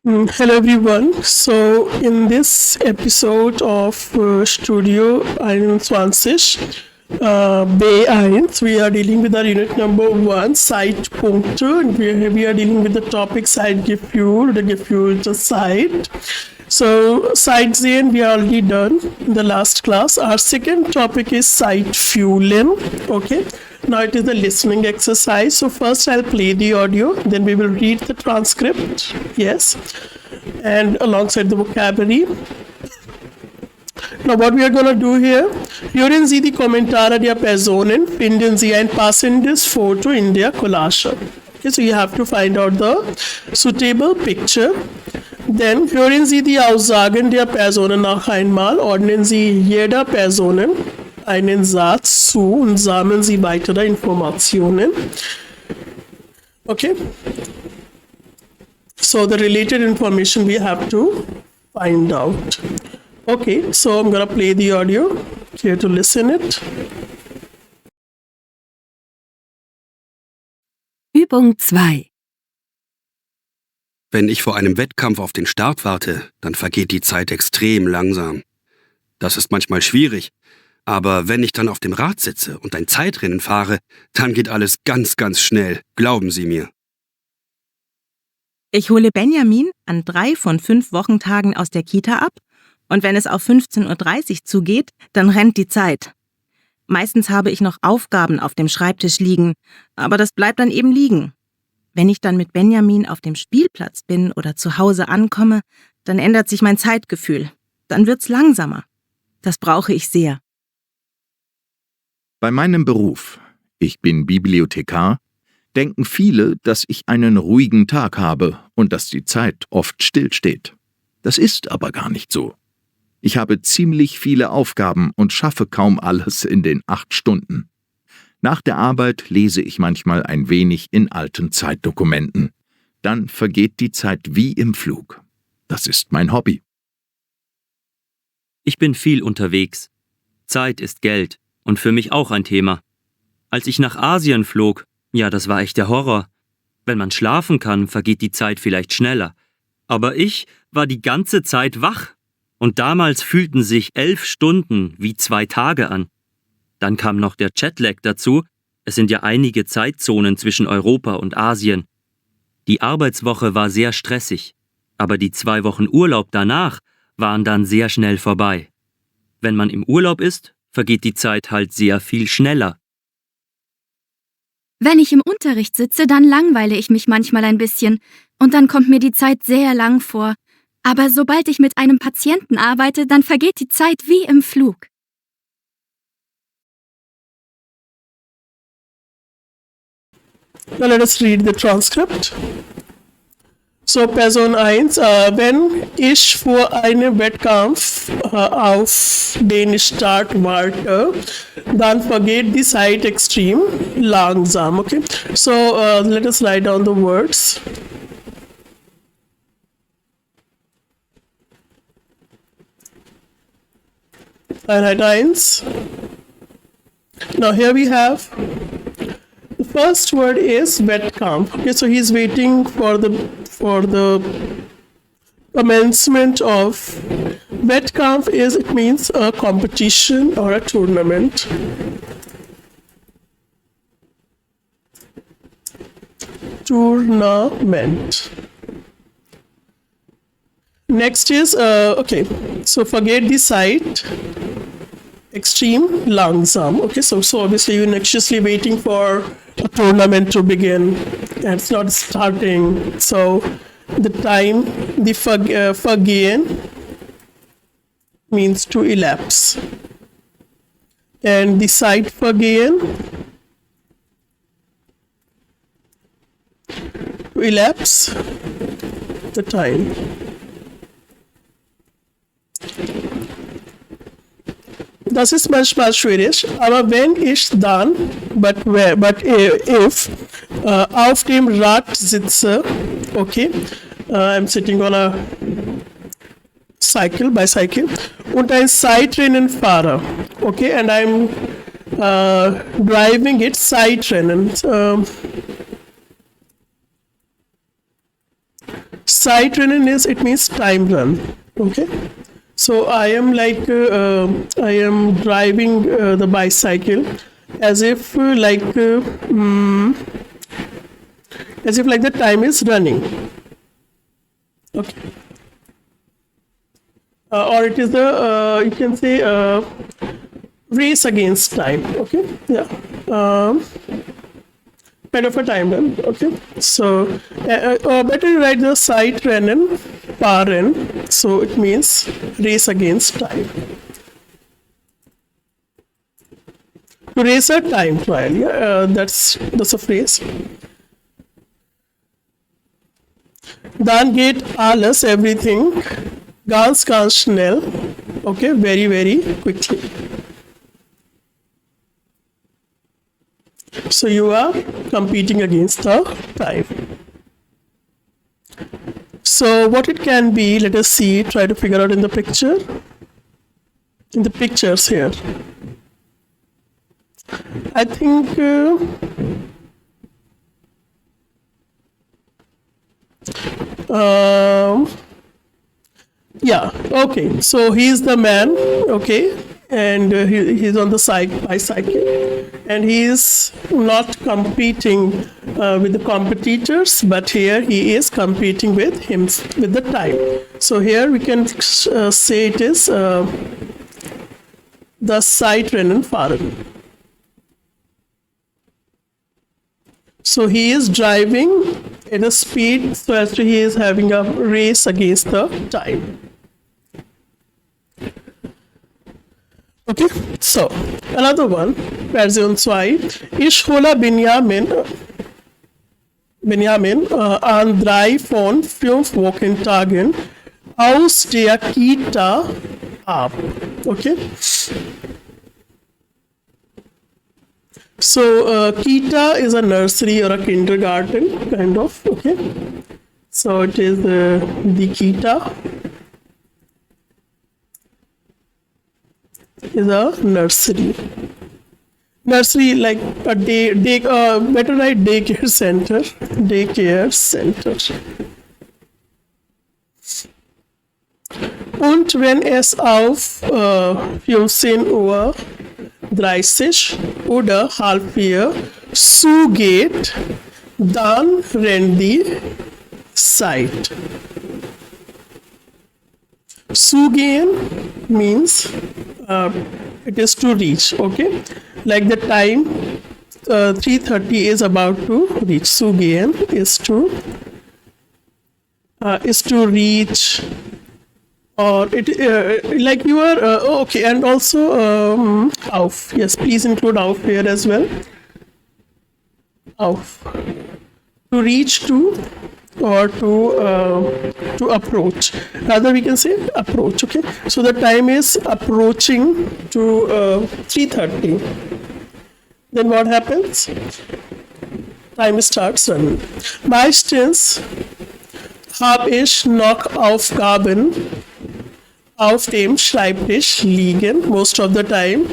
Hello everyone. So in this episode of Studio 1.1.1, we are dealing with our unit number 1, Zeitpunkte, and we are dealing with the topic Zeitgefühl, the Gefühl, the Zeit. So Zeit sehen we are already done in the last class. Our second topic is Zeit fühlen. Okay. Now it is the listening exercise. So first I'll play the audio, then we will read the transcript. Yes. And alongside the vocabulary. Now what we are going to do here, hören Sie die Kommentare der Personen, finden Sie ein passendes Foto in der Collage. Okay, so you have to find out the suitable picture. Then hören Sie die Aussagen der Personen noch einmal, ordnen Sie jeder Person einen Satz zu und sammeln Sie weitere Informationen. Okay. So the related information we have to find out. Okay, so I'm gonna play the audio here to listen it. Übung 2. Wenn ich vor einem Wettkampf auf den Start warte, dann vergeht die Zeit extrem langsam. Das ist manchmal schwierig, aber wenn ich dann auf dem Rad sitze und ein Zeitrennen fahre, dann geht alles ganz, ganz schnell, glauben Sie mir. Ich hole Benjamin an 3 von 5 Wochentagen aus der Kita ab und wenn es auf 15:30 Uhr zugeht, dann rennt die Zeit. Meistens habe ich noch Aufgaben auf dem Schreibtisch liegen, aber das bleibt dann eben liegen. Wenn ich dann mit Benjamin auf dem Spielplatz bin oder zu Hause ankomme, dann ändert sich mein Zeitgefühl. Dann wird's langsamer. Das brauche ich sehr. Bei meinem Beruf, ich bin Bibliothekar, denken viele, dass ich einen ruhigen Tag habe und dass die Zeit oft stillsteht. Das ist aber gar nicht so. Ich habe ziemlich viele Aufgaben und schaffe kaum alles in den 8 Stunden. Nach der Arbeit lese ich manchmal ein wenig in alten Zeitdokumenten. Dann vergeht die Zeit wie im Flug. Das ist mein Hobby. Ich bin viel unterwegs. Zeit ist Geld und für mich auch ein Thema. Als ich nach Asien flog, ja, das war echt der Horror. Wenn man schlafen kann, vergeht die Zeit vielleicht schneller. Aber ich war die ganze Zeit wach. Und damals fühlten sich 11 Stunden wie 2 Tage an. Dann kam noch der Jetlag dazu. Es sind ja einige Zeitzonen zwischen Europa und Asien. Die Arbeitswoche war sehr stressig, aber die 2 Wochen Urlaub danach waren dann sehr schnell vorbei. Wenn man im Urlaub ist, vergeht die Zeit halt sehr viel schneller. Wenn ich im Unterricht sitze, dann langweile ich mich manchmal ein bisschen und dann kommt mir die Zeit sehr lang vor. Aber sobald ich mit einem Patienten arbeite, dann vergeht die Zeit wie im Flug. Now let us read the transcript. So Person 1, wenn ich vor einem Wettkampf auf den Start warte, dann vergeht die Zeit extrem langsam. Okay, so let us write down the words. Einheit 1. Now here we have the first word is Wettkampf. Okay, so he's waiting for the commencement of Wettkampf. It means a competition or a tournament. Tournament. Next is okay. So forget the Zeit. Extreme langsam. Okay, so obviously you're anxiously waiting for a tournament to begin and it's not starting. So the time, the vergehen means to elapse. And the Zeitvergehen, to elapse the time. Das ist manchmal schwierig, aber wenn ich dann, if auf dem Rad sitze, okay, I'm sitting on a bicycle, und ein Zeitrennen fahre, okay, and I'm driving it Zeitrennen it means time run. Okay. So I am like I am driving the bicycle as if like the time is running. Okay. Or it is the you can say race against time. Okay. Yeah. Kind of a time run. Okay. So better write the Zeitrennen fahren. So it means race against time. To race a time trial. Yeah, that's a phrase. Dann geht alles, everything, ganz schnell. Okay, very quickly. So you are competing against the time. So what it can be, let us see, try to figure out in the picture. In the pictures here. I think yeah, okay, so he's the man, okay, and he's on the bicycle, and he's not competing with the competitors, but here he is competing with the time. So here we can say it is the Zeitrennen fahren. So he is driving at a speed so as to he is having a race against the time. Okay, so another one, Version 2. Ich hole Benjamin an 3 von 5 Wochentagen aus der Kita ab. Okay. So Kita is a nursery or a kindergarten kind of. Okay. So it is the Kita is a nursery. Nursery like a better write daycare center. Daycare center. Und wenn es auf 15:30 oder halb 4 zugeht, dann rennt die Zeit. Zugehen means it is to reach, okay? Like the time 3:30 is about to reach. Zugehen is to reach, or it like you are okay, and also auf. Yes, please include auf here as well. Auf, to reach to, or to approach. Rather we can say approach. Okay, so the time is approaching to 3:30. Then what happens? Time starts running. Meistens habe ich noch Aufgaben auf dem Schreibtisch liegen. Most of the time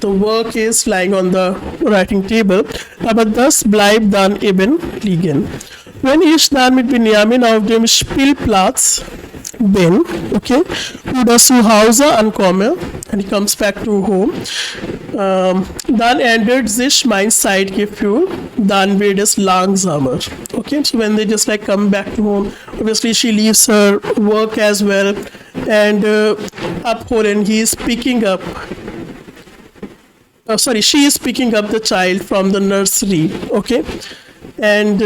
the work is lying on the writing table, aber das bleibt dann eben liegen. Wenn ich dann mit Benjamin auf dem Spielplatz bin, okay, oder zu Hause ankomme, and he comes back to home, dann ändert sich mein Zeitgefühl, dann wird es langsamer. Okay, so when they just like come back to home, obviously she leaves her work as well, and abholen, he is picking up, she is picking up the child from the nursery, okay, and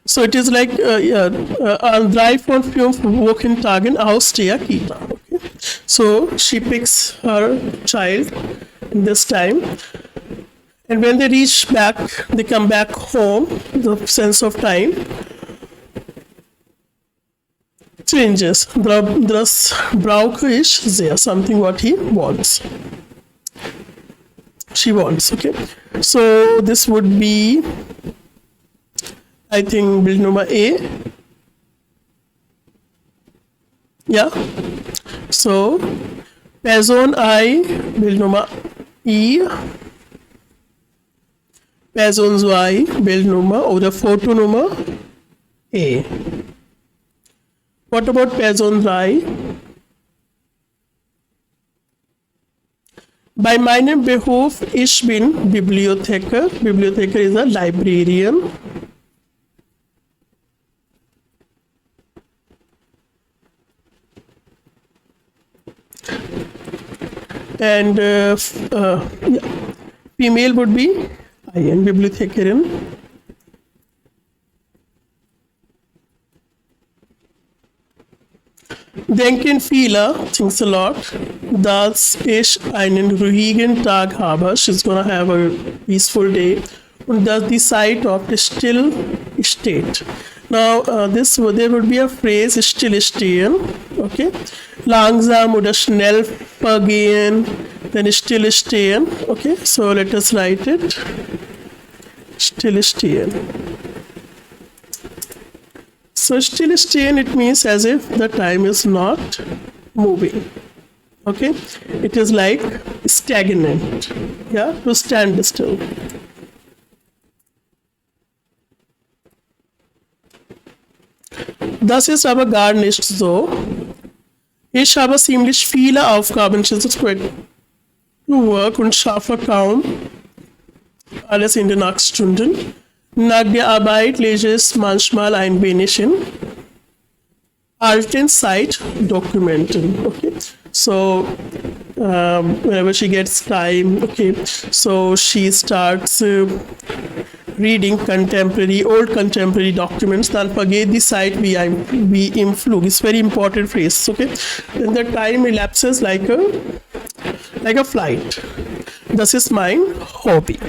so it is like an 3 von 5 Wochentagen aus der Kita. Okay? So she picks her child in this time, and when they reach back, they come back home. The sense of time changes. Das brauche ich sehr. Something what he wants. She wants. Okay. So this would be, I think, Bild Nummer A. Yeah. So, Person I, Bild Nummer I. Person 2, Bildnummer oder Fotonummer A. What about Person 3? Bei meinem Beruf, ich bin Bibliothekar. Bibliothekar is a librarian. And female would be I am Bibliothekarin. Denken viele, thinks a lot, dass ich einen ruhigen Tag habe. She's gonna have a peaceful day. Und dass die Zeit oft still steht. Now, there would be a phrase, still stehen, okay? Langsam oder schnell vergehen, then still stehen, okay? So let us write it. Still stehen. So still stehen, it means as if the time is not moving, okay? It is like stagnant, yeah, to stand still. Das ist aber gar nicht so. Ich habe ziemlich viele Aufgaben to work und schaffe kaum alles in den 8 Stunden. Nach der Arbeit lese ich manchmal ein wenig in alten Zeitdokumenten. Okay? So, whenever she gets time, okay, so she starts reading old contemporary documents, dann vergeht die Zeit wie im Flug. It's very important phrase, okay? Then the time elapses like a flight. Das ist mein Hobby.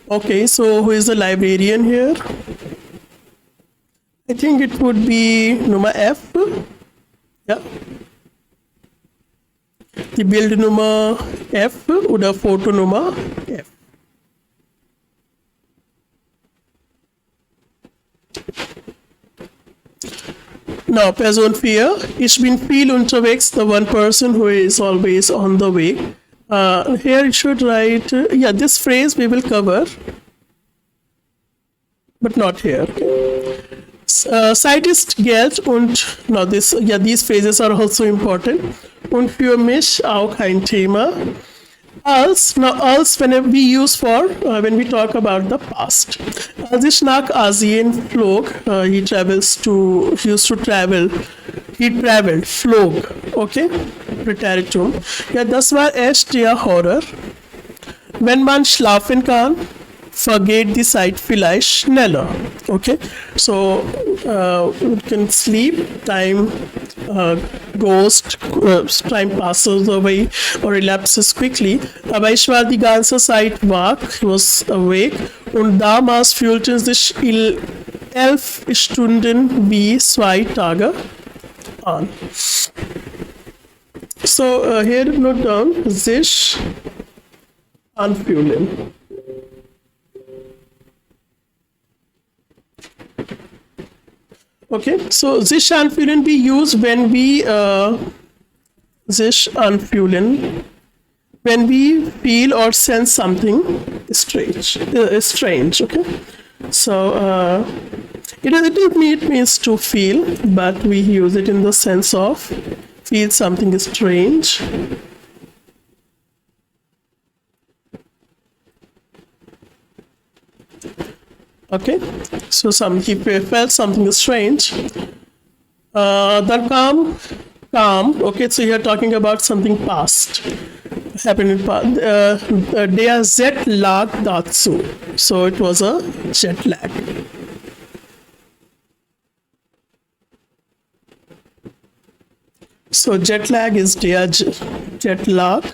Okay, so who is the librarian here? I think it would be Nummer F. Ja. Die Bildnummer F oder Fotonummer F. Now, Person 4. Ich bin viel unterwegs, the one person who is always on the way. Here it should write, this phrase we will cover, but not here. Zeit ist Geld und, now these phrases are also important. Und für mich auch ein Thema. Als when we use for when we talk about the past. Als ich nach Asien flog, he flog, okay? Präteritum. Ja, das war echt der Horror. Wenn man schlafen kann, vergeht die Zeit vielleicht schneller, okay? So, you can sleep, time time passes away or elapses quickly. Aber ich war die ganze Zeit wach, was awake, und damals fühlten sich 11 Stunden wie 2 Tage an. So, here note down, sich anfühlen. Okay, so sich anfühlen we use when we sich anfühlen when we feel or sense something strange. Okay, so it means to feel, but we use it in the sense of feel something strange. Okay, so he felt something strange. Then calm. Okay, so you're talking about something past, happened in past. Der Jet lag dazu. So it was a jet lag. So jet lag is der jet lag.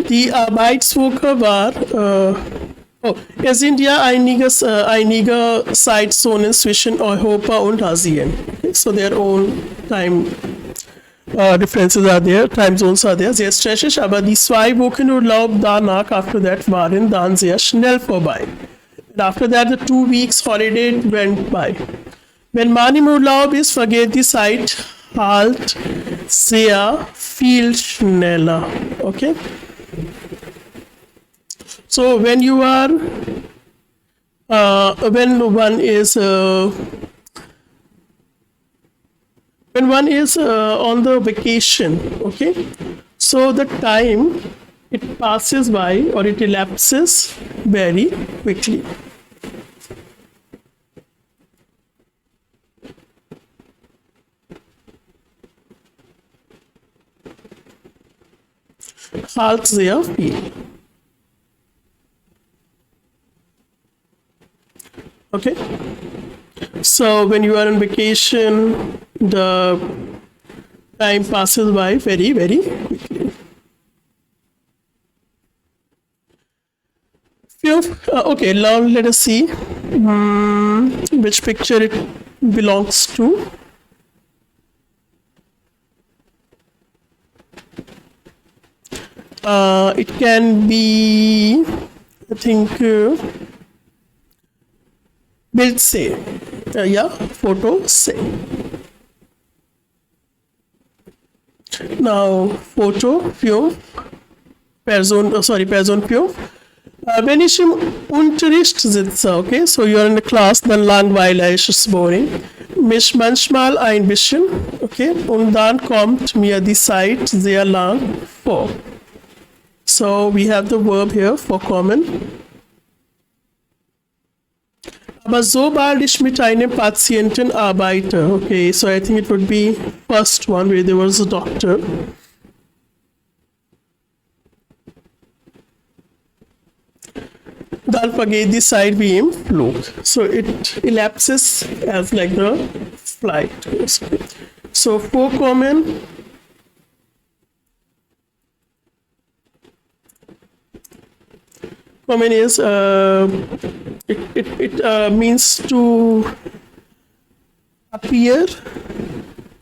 Die Arbeitswoche war, es sind ja einige Zeitzonen zwischen Europa und Asien. Okay, so their own time differences are there, time zones are there, sehr stressig, aber die 2 Wochen Urlaub danach, after that, waren dann sehr schnell vorbei. And after that, the 2 weeks holiday went by. Wenn man im Urlaub ist, vergeht die Zeit halt sehr viel schneller. Okay? So when you are when one is on the vacation, okay, so the time it passes by or it elapses very quickly. Halt sehr viel. Okay, so when you are on vacation, the time passes by very, very quickly. Okay, now let us see which picture it belongs to. It can be, I think, bild se, yeah, photo se. Now, photo, Film, Person Film. Wenn ich im Unterricht sitze, okay, so you're in the class, dann langweilig, ist boring. Mich manchmal ein bisschen, okay, und dann kommt mir die Zeit sehr lang vor. So we have the verb here, vorkommen. Aber sobald ich mit einem Patienten arbeite, okay, so I think it would be first one where there was a doctor. Dann vergeht die Zeit wie im Flug. So it elapses as like the flight. So vorkommen. Kommen is it means to appear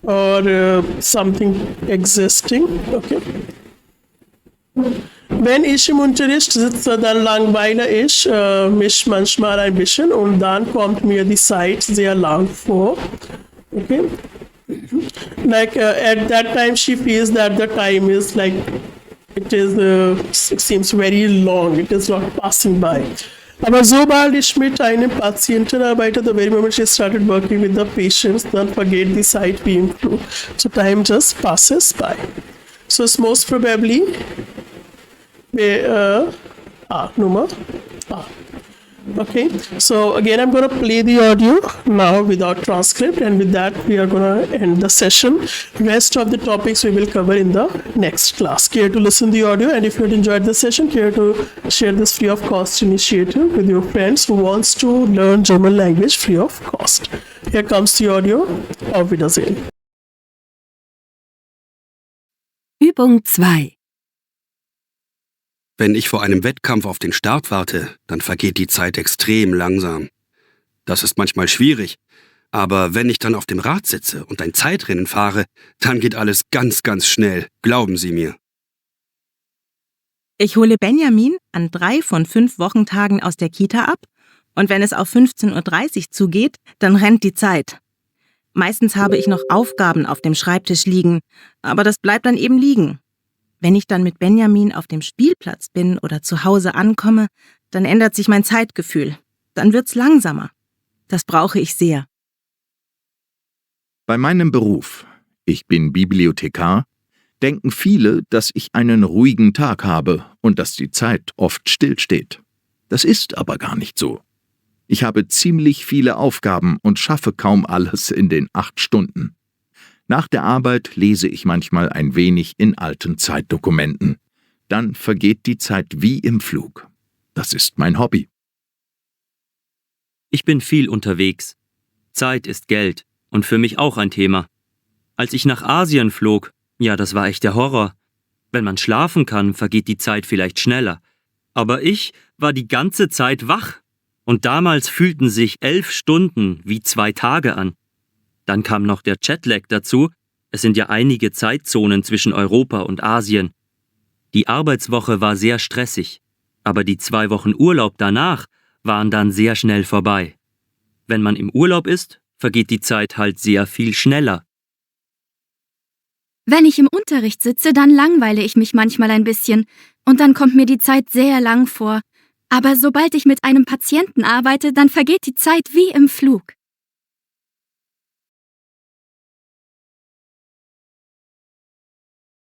or something existing. Okay. Wenn ich im Unterricht sitze, dann langweile ich mich manchmal ein bisschen und dann kommt mir die Zeit sehr lang vor. Okay. Like at that time she feels that the time is like it seems very long, it is not passing by. Aber sobald ich mit einem Patienten arbeite, the very moment she started working with the patients, dann vergeht die Zeit wie im Flug. So time just passes by. So it's most probably number A. Okay, so again I'm going to play the audio now without transcript, and with that we are going to end the session. Rest of the topics we will cover in the next class. Care to listen the audio, and if you had enjoyed the session, care to share this free of cost initiative with your friends who wants to learn German language free of cost. Here comes the audio. Auf Wiedersehen. Übung 2. Wenn ich vor einem Wettkampf auf den Start warte, dann vergeht die Zeit extrem langsam. Das ist manchmal schwierig, aber wenn ich dann auf dem Rad sitze und ein Zeitrennen fahre, dann geht alles ganz, ganz schnell, glauben Sie mir. Ich hole Benjamin an 3 von 5 Wochentagen aus der Kita ab und wenn es auf 15:30 Uhr zugeht, dann rennt die Zeit. Meistens habe ich noch Aufgaben auf dem Schreibtisch liegen, aber das bleibt dann eben liegen. Wenn ich dann mit Benjamin auf dem Spielplatz bin oder zu Hause ankomme, dann ändert sich mein Zeitgefühl. Dann wird's langsamer. Das brauche ich sehr. Bei meinem Beruf, ich bin Bibliothekar, denken viele, dass ich einen ruhigen Tag habe und dass die Zeit oft stillsteht. Das ist aber gar nicht so. Ich habe ziemlich viele Aufgaben und schaffe kaum alles in den 8 Stunden. Nach der Arbeit lese ich manchmal ein wenig in alten Zeitdokumenten. Dann vergeht die Zeit wie im Flug. Das ist mein Hobby. Ich bin viel unterwegs. Zeit ist Geld und für mich auch ein Thema. Als ich nach Asien flog, ja, das war echt der Horror. Wenn man schlafen kann, vergeht die Zeit vielleicht schneller. Aber ich war die ganze Zeit wach. Und damals fühlten sich 11 Stunden wie 2 Tage an. Dann kam noch der Jetlag dazu. Es sind ja einige Zeitzonen zwischen Europa und Asien. Die Arbeitswoche war sehr stressig, aber die 2 Wochen Urlaub danach waren dann sehr schnell vorbei. Wenn man im Urlaub ist, vergeht die Zeit halt sehr viel schneller. Wenn ich im Unterricht sitze, dann langweile ich mich manchmal ein bisschen und dann kommt mir die Zeit sehr lang vor. Aber sobald ich mit einem Patienten arbeite, dann vergeht die Zeit wie im Flug.